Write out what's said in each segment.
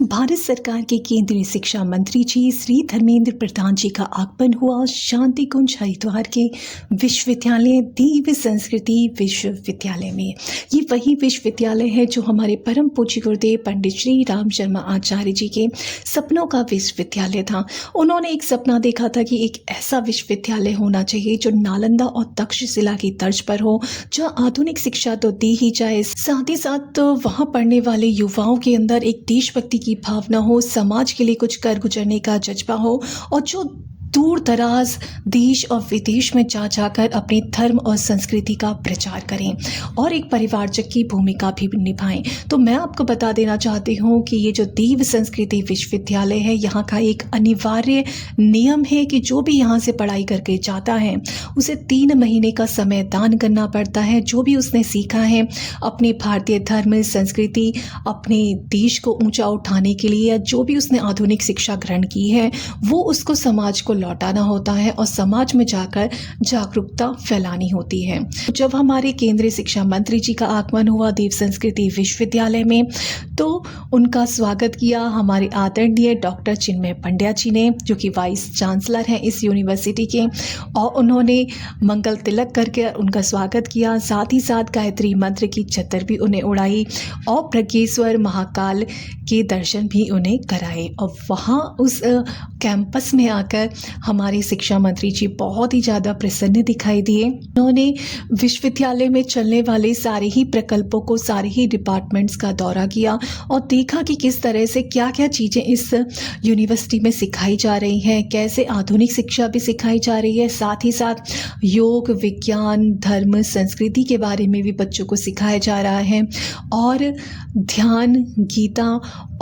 भारत सरकार के केंद्रीय शिक्षा मंत्री जी श्री धर्मेंद्र प्रधान जी का आगमन हुआ शांति कुंज हरिद्वार के विश्वविद्यालय दिव्य संस्कृति विश्वविद्यालय में। ये वही विश्वविद्यालय है जो हमारे परम पूज्य गुरुदेव पंडित श्री राम शर्मा आचार्य जी के सपनों का विश्वविद्यालय था। उन्होंने एक सपना देखा था कि एक ऐसा विश्वविद्यालय होना चाहिए जो नालंदा और तक्षशिला की तर्ज पर हो, जहाँ आधुनिक शिक्षा तो दी ही जाए, साथ ही साथ वहाँ पढ़ने वाले युवाओं के अंदर एक देशभक्ति की भावना हो, समाज के लिए कुछ कर गुजरने का जज्बा हो और जो दूर दराज देश और विदेश में जा जाकर अपने धर्म और संस्कृति का प्रचार करें और एक परिवारजक की भूमिका भी निभाएं। तो मैं आपको बता देना चाहती हूँ कि ये जो दिव्य संस्कृति विश्वविद्यालय है, यहाँ का एक अनिवार्य नियम है कि जो भी यहाँ से पढ़ाई करके जाता है उसे 3 महीने का समय दान करना पड़ता है। जो भी उसने सीखा है अपने भारतीय धर्म संस्कृति, अपने देश को ऊंचा उठाने के लिए, या जो भी उसने आधुनिक शिक्षा ग्रहण की है वो उसको समाज को लौटाना होता है और समाज में जाकर जागरूकता फैलानी होती है। जब हमारे केंद्रीय शिक्षा मंत्री जी का आगमन हुआ देव संस्कृति विश्वविद्यालय में, तो उनका स्वागत किया हमारे आदरणीय डॉक्टर चिन्मय पंड्या जी ने, जो कि वाइस चांसलर हैं इस यूनिवर्सिटी के, और उन्होंने मंगल तिलक करके उनका स्वागत किया। साथ ही साथ गायत्री मंत्र की चद्दर भी उन्हें उड़ाई और प्रज्ञेश्वर महाकाल के दर्शन भी उन्हें कराए। और वहाँ उस कैंपस में आकर हमारे शिक्षा मंत्री जी बहुत ही ज़्यादा प्रसन्न दिखाई दिए। उन्होंने विश्वविद्यालय में चलने वाले सारे ही प्रकल्पों को, सारे ही डिपार्टमेंट्स का दौरा किया और देखा कि किस तरह से क्या क्या चीज़ें इस यूनिवर्सिटी में सिखाई जा रही हैं, कैसे आधुनिक शिक्षा भी सिखाई जा रही है, साथ ही साथ योग, विज्ञान, धर्म, संस्कृति के बारे में भी बच्चों को सिखाया जा रहा है, और ध्यान, गीता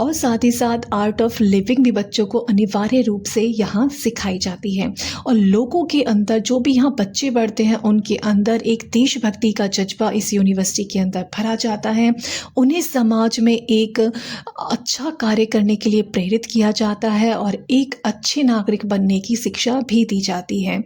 और साथ ही साथ आर्ट ऑफ लिविंग भी बच्चों को अनिवार्य रूप से यहाँ सिखाई जाती है। और लोगों के अंदर, जो भी यहाँ बच्चे बढ़ते हैं, उनके अंदर एक देशभक्ति का जज्बा इस यूनिवर्सिटी के अंदर भरा जाता है। उन्हें समाज में एक अच्छा कार्य करने के लिए प्रेरित किया जाता है और एक अच्छे नागरिक बनने की शिक्षा भी दी जाती है।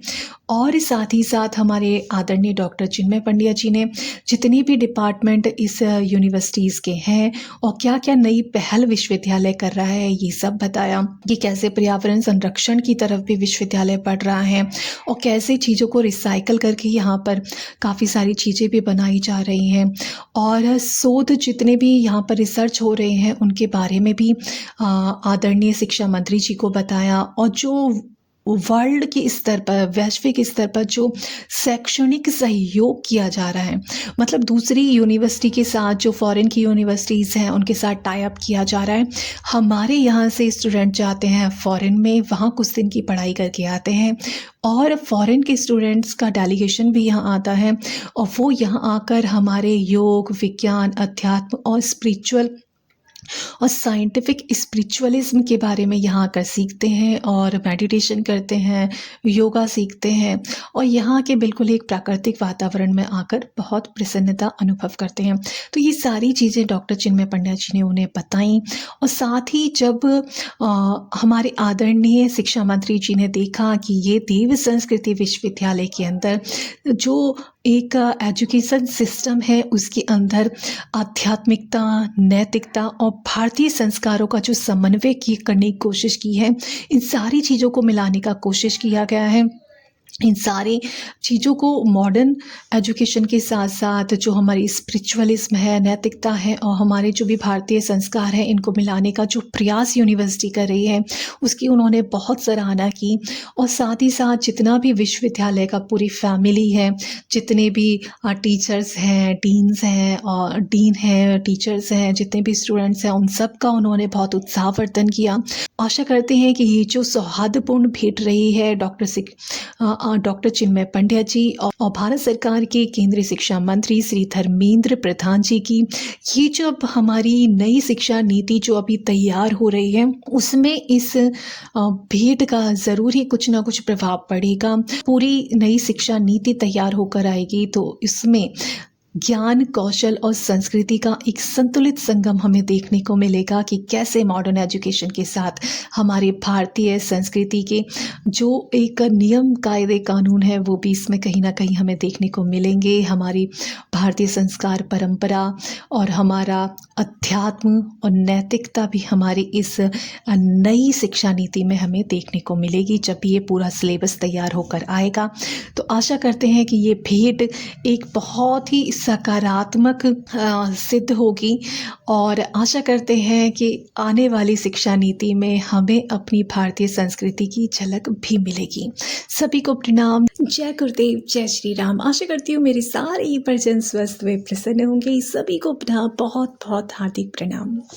और साथ ही साथ हमारे आदरणीय डॉक्टर चिन्मय पंड्या जी ने जितने भी डिपार्टमेंट इस यूनिवर्सिटीज़ के हैं और क्या क्या नई पहल विश्वविद्यालय कर रहा है, ये सब बताया कि कैसे पर्यावरण संरक्षण की तरफ भी विश्वविद्यालय बढ़ रहा है और कैसे चीज़ों को रिसाइकल करके यहाँ पर काफ़ी सारी चीज़ें भी बनाई जा रही हैं, और शोध जितने भी यहाँ पर रिसर्च हो रहे हैं उनके बारे में भी आदरणीय शिक्षा मंत्री जी को बताया। और जो वर्ल्ड के स्तर पर, वैश्विक स्तर पर जो शैक्षणिक सहयोग किया जा रहा है, मतलब दूसरी यूनिवर्सिटी के साथ, जो फॉरेन की यूनिवर्सिटीज़ हैं उनके साथ टाई अप किया जा रहा है। हमारे यहाँ से स्टूडेंट जाते हैं फॉरेन में, वहाँ कुछ दिन की पढ़ाई करके आते हैं और फॉरेन के स्टूडेंट्स का डेलीगेशन भी यहाँ आता है और वो यहाँ आकर हमारे योग, विज्ञान, अध्यात्म और स्पिरिचुअल और साइंटिफिक स्पिरिचुअलिज्म के बारे में यहाँ आकर सीखते हैं और मेडिटेशन करते हैं, योगा सीखते हैं और यहाँ के बिल्कुल एक प्राकृतिक वातावरण में आकर बहुत प्रसन्नता अनुभव करते हैं। तो ये सारी चीज़ें डॉक्टर चिन्मय पंड्या जी ने उन्हें बताई। और साथ ही जब हमारे आदरणीय शिक्षा मंत्री जी ने देखा कि ये देव संस्कृति विश्वविद्यालय के अंदर जो एक एजुकेशन सिस्टम है, उसके अंदर आध्यात्मिकता, नैतिकता और भारतीय संस्कारों का जो समन्वय करने की कोशिश की है, इन सारी चीज़ों को मिलाने का कोशिश किया गया है। इन सारी चीज़ों को मॉडर्न एजुकेशन के साथ साथ जो हमारी स्पिरिचुअलिज्म है, नैतिकता है और हमारे जो भी भारतीय संस्कार हैं, इनको मिलाने का जो प्रयास यूनिवर्सिटी कर रही है, उसकी उन्होंने बहुत सराहना की। और साथ ही साथ जितना भी विश्वविद्यालय का पूरी फैमिली है, जितने भी टीचर्स हैं, डीन्स हैं और डीन हैं, टीचर्स हैं, जितने भी स्टूडेंट्स हैं, उन सब का उन्होंने बहुत उत्साहवर्धन किया। आशा करते हैं कि ये जो सौहार्दपूर्ण भेंट रही है डॉक्टर चिन्मय पंड्या जी और भारत सरकार के केंद्रीय शिक्षा मंत्री श्री धर्मेंद्र प्रधान जी की, ये जो अब हमारी नई शिक्षा नीति जो अभी तैयार हो रही है, उसमें इस भेंट का ज़रूर ही कुछ ना कुछ प्रभाव पड़ेगा। पूरी नई शिक्षा नीति तैयार होकर आएगी तो इसमें ज्ञान, कौशल और संस्कृति का एक संतुलित संगम हमें देखने को मिलेगा कि कैसे मॉडर्न एजुकेशन के साथ हमारे भारतीय संस्कृति के जो एक नियम, कायदे, कानून है वो भी इसमें कहीं न कहीं हमें देखने को मिलेंगे। हमारी भारतीय संस्कार, परंपरा और हमारा अध्यात्म और नैतिकता भी हमारी इस नई शिक्षा नीति में हमें देखने को मिलेगी जब ये पूरा सिलेबस तैयार होकर आएगा। तो आशा करते हैं कि ये भेंट एक बहुत ही सकारात्मक सिद्ध होगी और आशा करते हैं कि आने वाली शिक्षा नीति में हमें अपनी भारतीय संस्कृति की झलक भी मिलेगी। सभी को प्रणाम। जय गुरुदेव, जय श्री राम। आशा करती हूँ मेरे सारे परिजन स्वस्थ व प्रसन्न होंगे। सभी को अपना बहुत बहुत हार्दिक प्रणाम।